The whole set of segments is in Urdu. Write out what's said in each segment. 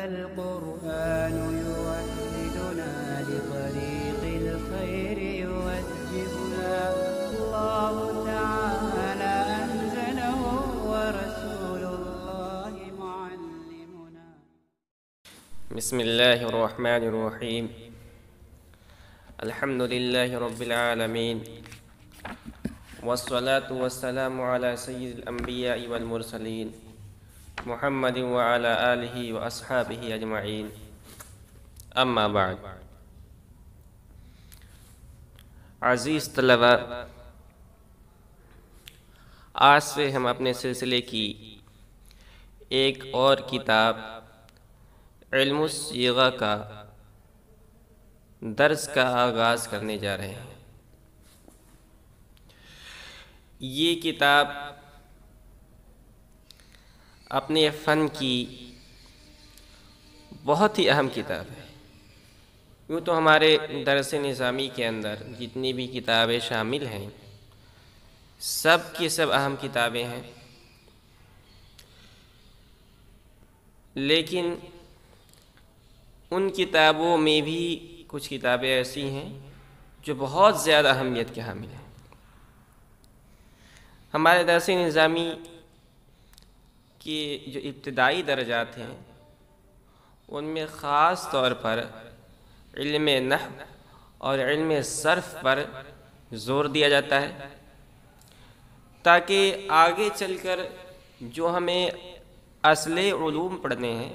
القرآن يوحدنا لطريق الخير يوجهنا الله تعالى أنزله ورسول الله معلمنا. بسم الله الرحمن الرحيم. الحمد لله رب العالمين، والصلاة والسلام على سيد الأنبياء والمرسلين محمد وعلى آلہ وأصحابہ اجمعین، اما بعد. عزیز طلبہ، آج سے ہم اپنے سلسلے کی ایک اور کتاب علم الصیغہ کا درس کا آغاز کرنے جا رہے ہیں. یہ کتاب اپنے فن کی بہت ہی اہم کتاب ہے. یوں تو ہمارے درس نظامی کے اندر جتنی بھی کتابیں شامل ہیں سب کی سب اہم کتابیں ہیں، لیکن ان کتابوں میں بھی کچھ کتابیں ایسی ہیں جو بہت زیادہ اہمیت کے حامل ہیں. ہمارے درس نظامی کے جو ابتدائی درجات ہیں ان میں خاص طور پر علم نحو اور علم صرف پر زور دیا جاتا ہے، تاکہ آگے چل کر جو ہمیں اصل علوم پڑھنے ہیں،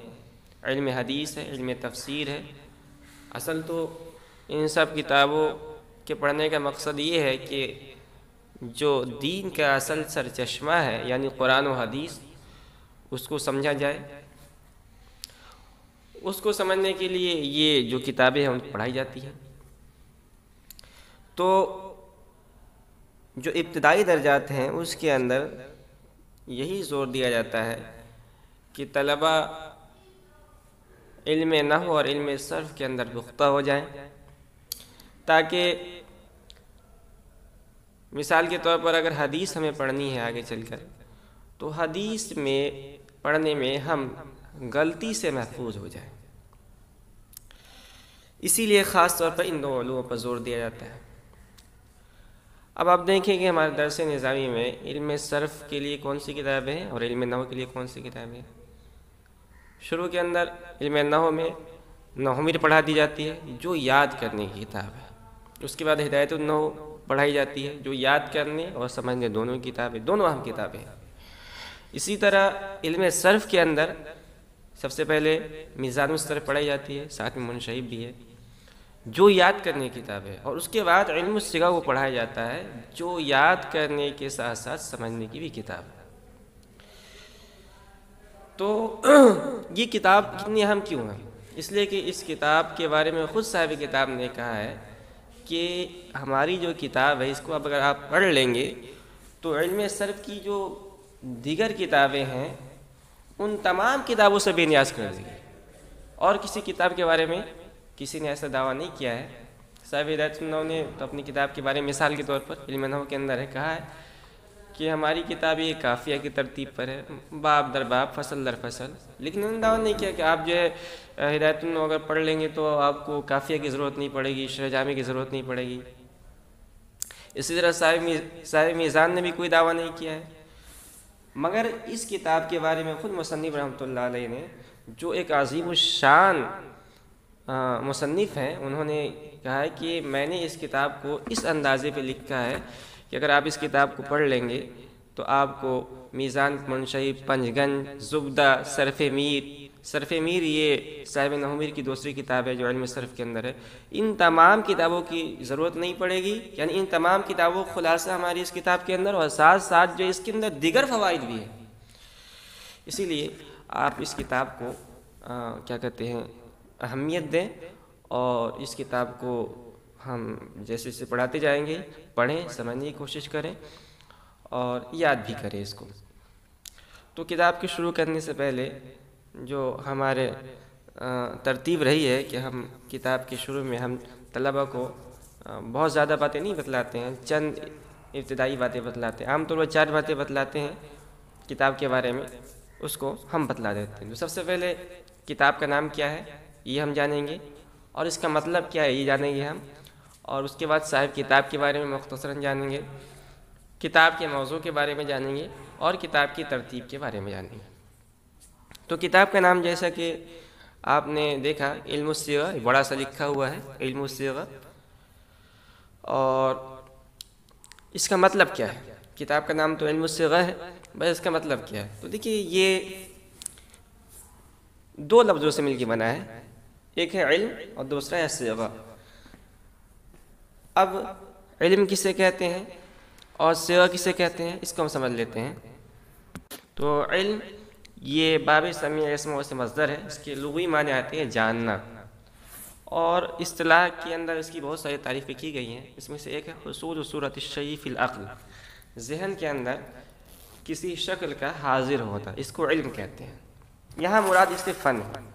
علم حدیث ہے، علم تفسیر ہے. اصل تو ان سب کتابوں کے پڑھنے کا مقصد یہ ہے کہ جو دین کا اصل سرچشمہ ہے یعنی قرآن و حدیث اس کو سمجھا جائے. اس کو سمجھنے کے لیے یہ جو کتابیں ہیں ان پڑھائی جاتی ہیں. تو جو ابتدائی درجات ہیں اس کے اندر یہی زور دیا جاتا ہے کہ طلبہ علم نحو اور علم صرف کے اندر پختہ ہو جائیں، تاکہ مثال کے طور پر اگر حدیث ہمیں پڑھنی ہے آگے چل کر تو حدیث میں پڑھنے میں ہم غلطی سے محفوظ ہو جائیں. اسی لیے خاص طور پر ان دو علوموں پر زور دیا جاتا ہے. اب آپ دیکھیں کہ ہمارے درس نظامی میں علم صرف کے لیے کون سی کتابیں ہیں اور علم نحو کے لیے کون سی کتابیں ہیں. شروع کے اندر علم نحو میں نحومیر پڑھا دی جاتی ہے جو یاد کرنے کی کتاب ہے. اس کے بعد ہدایت النحو پڑھائی جاتی ہے جو یاد کرنے اور سمجھنے دونوں کتابیں، دونوں اہم کتابیں ہیں. اسی طرح علم صرف کے اندر سب سے پہلے میزان الصرف پڑھائی جاتی ہے، ساتھ میں منشعب بھی ہے جو یاد کرنے کی کتاب ہے. اور اس کے بعد علم الصیغہ کو پڑھایا جاتا ہے جو یاد کرنے کے ساتھ ساتھ سمجھنے کی بھی کتاب ہے. تو یہ کتاب کتنی اہم کیوں ہے؟ اس لیے کہ اس کتاب کے بارے میں خود صاحب کتاب نے کہا ہے کہ ہماری جو کتاب ہے اس کو اب اگر آپ پڑھ لیں گے تو علم صرف کی جو دیگر کتابیں ہیں ان تمام کتابوں سے بے نیاز کر دیں گے. اور کسی کتاب کے بارے میں کسی نے ایسا دعویٰ نہیں کیا ہے. صاحب ہدایت النحو نے تو اپنی کتاب کے بارے میں مثال کے طور پر علم نحو کے اندر ہے کہا ہے کہ ہماری کتاب یہ قافیہ کی ترتیب پر ہے، باب در باب، فصل در فصل. لیکن انہوں نے دعویٰ نہیں کیا کہ آپ جو ہے ہدایت النحو اگر پڑھ لیں گے تو آپ کو قافیہ کی ضرورت نہیں پڑے گی، شرح جامع کی ضرورت نہیں پڑے گی. اسی طرح صاحب میزان نے بھی کوئی دعویٰ نہیں کیا ہے. مگر اس کتاب کے بارے میں خود مصنف رحمۃ اللہ علیہ نے جو ایک عظیم الشان مصنف ہیں انہوں نے کہا ہے کہ میں نے اس کتاب کو اس اندازے پہ لکھا ہے کہ اگر آپ اس کتاب کو پڑھ لیں گے تو آپ کو میزان، منشعب، پنجگن، زبدہ، صرف میر یہ صاحب نحومیر کی دوسری کتاب ہے جو علم صرف کے اندر ہے، ان تمام کتابوں کی ضرورت نہیں پڑے گی. یعنی ان تمام کتابوں کا خلاصہ ہماری اس کتاب کے اندر اور ساتھ ساتھ جو اس کے اندر دیگر فوائد بھی ہیں. اسی لیے آپ اس کتاب کو کیا کہتے ہیں اہمیت دیں اور اس کتاب کو ہم جیسے جیسے پڑھاتے جائیں گے پڑھیں، سمجھنے کی کوشش کریں اور یاد بھی کریں اس کو. تو کتاب کے شروع کرنے سے پہلے جو ہمارے ترتیب رہی ہے کہ ہم کتاب کے شروع میں ہم طلبہ کو بہت زیادہ باتیں نہیں بتلاتے ہیں، چند ابتدائی باتیں بتلاتے ہیں. عام طور پر 4 باتیں بتلاتے ہیں کتاب کے بارے میں، اس کو ہم بتلا دیتے ہیں. تو سب سے پہلے کتاب کا نام کیا ہے یہ ہم جانیں گے، اور اس کا مطلب کیا ہے یہ جانیں گے ہم، اور اس کے بعد صاحب کتاب کے بارے میں مختصراً جانیں گے، کتاب کے موضوع کے بارے میں جانیں گے، اور کتاب کی ترتیب کے بارے میں جانیں گے۔ تو کتاب کا نام جیسا کہ آپ نے دیکھا علم الصیغہ بڑا سا لکھا ہوا ہے، علم الصیغہ، اور اس کا مطلب کیا ہے؟ کتاب کا نام تو علم الصیغہ ہے، بس اس کا مطلب کیا ہے؟ تو دیکھیے یہ دو لفظوں سے مل کے بنا ہے، ایک ہے علم اور دوسرا ہے صیغہ۔ اب علم کسے کہتے ہیں اور صیغہ کسے کہتے ہیں اس کو ہم سمجھ لیتے ہیں۔ تو علم یہ باب سمیع اسم سے مصدر ہے، اس کے لغوی معنی آتے ہیں جاننا، اور اصطلاح کے اندر اس کی بہت ساری تعریفیں کی گئی ہیں۔ اس میں سے ایک ہے حصول صورت الشیء فی العقل، ذہن کے اندر کسی شکل کا حاضر ہوتا، اس کو علم کہتے ہیں۔ یہاں مراد اس سے فن ہے۔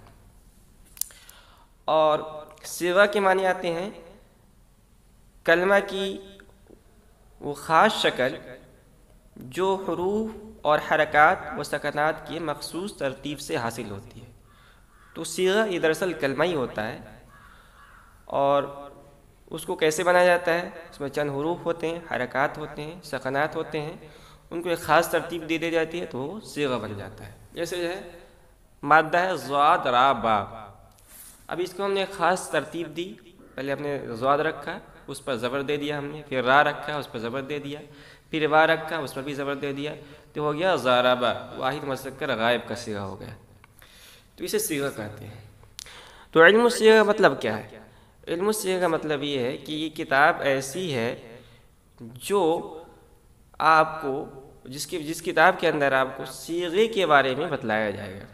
اور صیغہ کے معنی آتے ہیں کلمہ کی وہ خاص شکل جو حروف اور حرکات و سکنات کی مخصوص ترتیب سے حاصل ہوتی ہے۔ تو صیغہ یہ دراصل کلمہ ہی ہوتا ہے، اور اس کو کیسے بنایا جاتا ہے؟ اس میں چند حروف ہوتے ہیں، حرکات ہوتے ہیں، سکنات ہوتے ہیں، ان کو ایک خاص ترتیب دے دی جاتی ہے تو وہ صیغہ بن جاتا ہے۔ جیسے جو ہے مادہ ہے ضاد را با، اب اس کو ہم نے ایک خاص ترتیب دی، پہلے ہم نے ضاد رکھا اس پر زبر دے دیا ہم نے، پھر را رکھا اس پر زبر دے دیا، پھر وا رکھا اس پر بھی زبر دے دیا، تو ہو گیا ضاربہ، واحد مذکر غائب کا صیغہ ہو گیا، تو اسے صیغہ کہتے ہیں۔ تو علم الصیغہ کا مطلب کیا ہے؟ علم الصیغہ کا مطلب یہ ہے کہ یہ کتاب ایسی ہے جو آپ کو جس کتاب کے اندر آپ کو صیغے کے بارے میں بتلایا جائے گا۔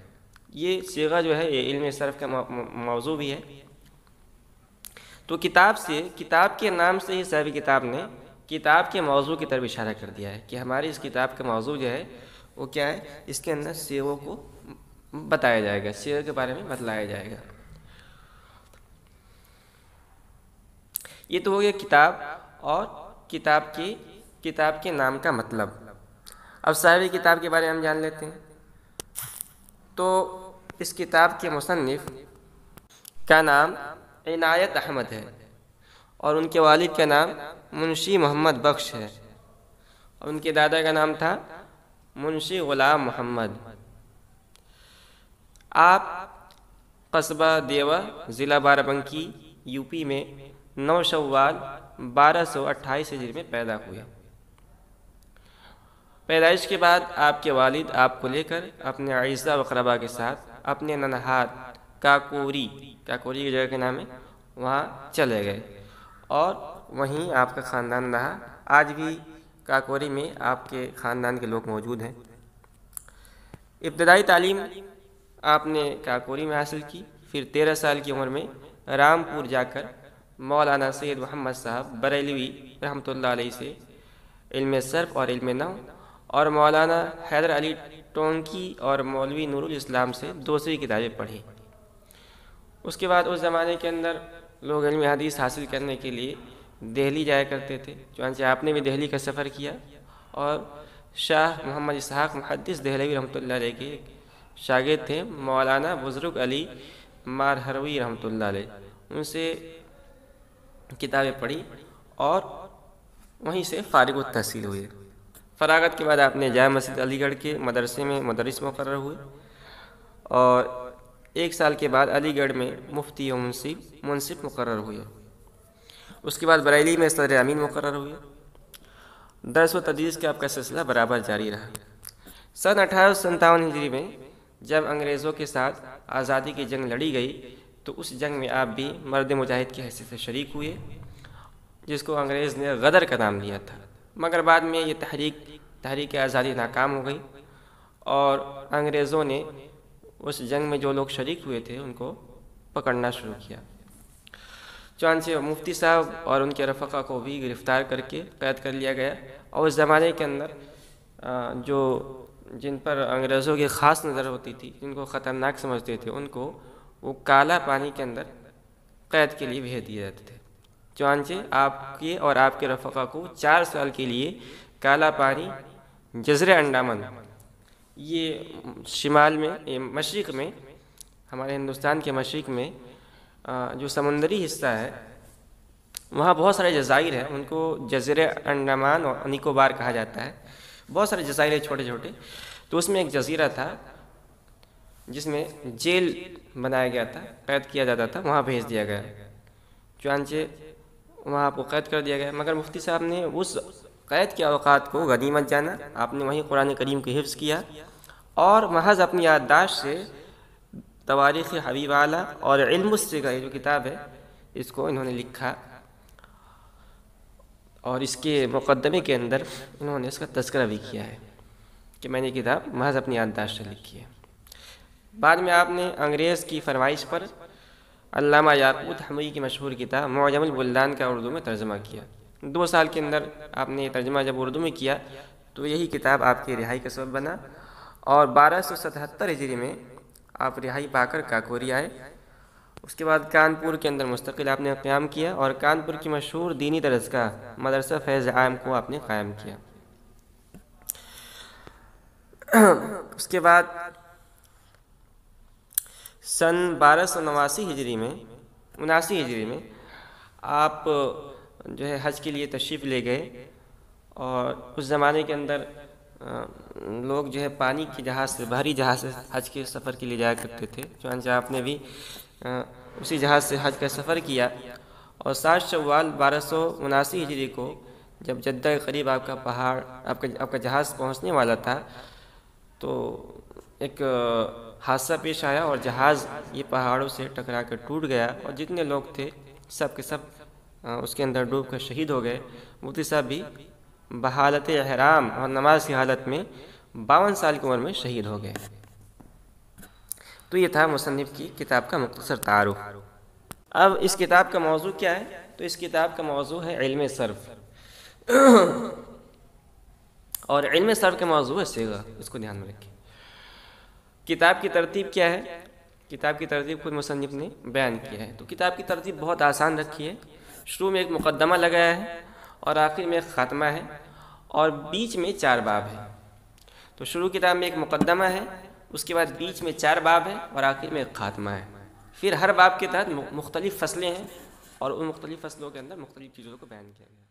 یہ صیغہ جو ہے یہ علم صرف کا موضوع بھی ہے۔ تو کتاب کے نام سے ہی صاحب کتاب نے کتاب کے موضوع کی طرف اشارہ کر دیا ہے کہ ہماری اس کتاب کا موضوع جو ہے وہ کیا ہے، اس کے اندر صیغوں کو بتایا جائے گا، صیغے کے بارے میں بتلایا جائے گا۔ یہ تو ہو گیا کتاب اور کتاب کے نام کا مطلب۔ اب صاحب کتاب کے بارے میں ہم جان لیتے ہیں۔ تو اس کتاب کے مصنف کا نام عنایت احمد ہے، اور ان کے والد کا نام منشی محمد بخش ہے، اور ان کے دادا کا نام تھا منشی غلام محمد۔ آپ قصبہ دیوا ضلع بارہ-بنکی یو پی میں 9 شوال 1228 ہجری میں پیدا ہوئے۔ پیدائش کے بعد آپ کے والد آپ کو لے کر اپنے اعزاء و اقرباء کے ساتھ اپنے ننہاد کاکوری کی جگہ کے نام ہے وہاں چلے گئے، اور وہیں آپ کا خاندان رہا۔ آج بھی کاکوری میں آپ کے خاندان کے لوگ موجود ہیں۔ ابتدائی تعلیم آپ نے کاکوری میں حاصل کی، پھر 13 سال کی عمر میں رامپور جا کر مولانا سید محمد صاحب بریلوی رحمۃ اللہ علیہ سے علم صرف اور علم نحو، اور مولانا حیدر علی ٹونکی اور مولوی نور الاسلام سے دوسری کتابیں پڑھی۔ اس کے بعد اس زمانے کے اندر لوگ علم حدیث حاصل کرنے کے لیے دہلی جایا کرتے تھے، چنانچہ آپ نے بھی دہلی کا سفر کیا، اور شاہ محمد اسحاق محدث دہلوی رحمۃ اللہ علیہ کے شاگرد تھے مولانا بزرگ علی مارہروی رحمۃ اللہ علیہ، ان سے کتابیں پڑھی اور وہیں سے فارغ التحصیل ہوئے۔ فراغت کے بعد آپ نے جامع مسجد علی گڑھ کے مدرسے میں مدرس مقرر ہوئے، اور 1 سال کے بعد علی گڑھ میں مفتی و منصف مقرر ہوئے۔ اس کے بعد بریلی میں صدر امین مقرر ہوئے۔ درس و تدریس کا آپ کا سلسلہ برابر جاری رہا۔ سن 1857 ہجری میں جب انگریزوں کے ساتھ آزادی کی جنگ لڑی گئی تو اس جنگ میں آپ بھی مرد مجاہد کی حیثیت سے شریک ہوئے، جس کو انگریز نے غدر کا نام دیا تھا، مگر بعد میں یہ تحریک آزادی ناکام ہو گئی، اور انگریزوں نے اس جنگ میں جو لوگ شریک ہوئے تھے ان کو پکڑنا شروع کیا۔ چنانچہ مفتی صاحب اور ان کے رفقا کو بھی گرفتار کر کے قید کر لیا گیا، اور اس زمانے کے اندر جن پر انگریزوں کی خاص نظر ہوتی تھی، جن کو خطرناک سمجھتے تھے، ان کو وہ کالا پانی کے اندر قید کے لیے بھیج دیے جاتے تھے۔ چنانچہ آپ کے اور آپ کے رفقا کو 4 سال کے لیے کالا پانی جزر انڈامن، یہ شمال میں مشرق میں ہمارے ہندوستان کے مشرق میں جو سمندری حصہ ہے وہاں بہت سارے جزائر ہیں، ان کو جزیرے انڈمان اور نکوبار کہا جاتا ہے، بہت سارے جزائر چھوٹے چھوٹے. تو اس میں ایک جزیرہ تھا جس میں جیل بنایا گیا تھا، قید کیا جاتا تھا، وہاں بھیج دیا گیا. چنانچہ وہاں آپ کو قید کر دیا گیا، مگر مفتی صاحب نے اس قید کے اوقات کو غنیمت جانا. آپ نے وہیں قرآن کریم کو حفظ کیا اور محض اپنی یادداشت سے تواریخ حبیب اعلیٰ اور علم الصغا یہ جو کتاب ہے اس کو انہوں نے لکھا، اور اس کے مقدمے کے اندر انہوں نے اس کا تذکرہ بھی کیا ہے کہ میں نے یہ کتاب محض اپنی یادداشت سے لکھی ہے. بعد میں آپ نے انگریز کی فرمائش پر علامہ یاقوت حموی کی مشہور کتاب معجم البلدان کا اردو میں ترجمہ کیا. 2 سال کے اندر آپ نے یہ ترجمہ جب اردو میں کیا تو یہی کتاب آپ کی رہائی کا سبب بنا، اور 1277 ہجری میں آپ رہائی پا کر کاکوری آئے. اس کے بعد کانپور کے اندر مستقل آپ نے قیام کیا اور کانپور کی مشہور دینی درسگاہ مدرسہ فیض عام کو آپ نے قائم کیا. اس کے بعد سن 1289 ہجری میں آپ جو ہے حج کے لیے تشریف لے گئے، اور اس زمانے کے اندر لوگ جو ہے پانی کے جہاز سے، بحری جہاز سے حج کے سفر کے لیے جایا کرتے تھے. چنانچہ آپ نے بھی اسی جہاز سے حج کا سفر کیا، اور 7 شوال 1279 ہجری کو جب جدہ کے قریب آپ کا پہاڑ آپ کا جہاز پہنچنے والا تھا تو ایک حادثہ پیش آیا اور جہاز یہ پہاڑوں سے ٹکرا کر ٹوٹ گیا، اور جتنے لوگ تھے سب کے سب اس کے اندر ڈوب کر شہید ہو گئے. مفتی صاحب بھی بحالت احرام اور نماز کی حالت میں 52 سال کی عمر میں شہید ہو گئے. تو یہ تھا مصنف کی کتاب کا مختصر تعارف. اب اس کتاب کا موضوع کیا ہے؟ تو اس کتاب کا موضوع ہے علم صرف، اور علم صرف کا موضوع ہے صیغہ. اس کو دھیان میں رکھیں. کتاب کی ترتیب کیا ہے؟ کتاب کی ترتیب خود مصنف نے بیان کیا ہے. تو کتاب کی ترتیب بہت آسان رکھی ہے. شروع میں ایک مقدمہ لگایا ہے، اور آخر میں ایک خاتمہ ہے، اور بیچ میں 4 باب ہیں. تو شروع کتاب میں ایک مقدمہ ہے، اس کے بعد بیچ میں 4 باب ہیں، اور آخر میں ایک خاتمہ ہے. پھر ہر باب کے تحت مختلف فصلیں ہیں، اور ان مختلف فصلوں کے اندر مختلف چیزوں کو بیان کیا گیا ہے.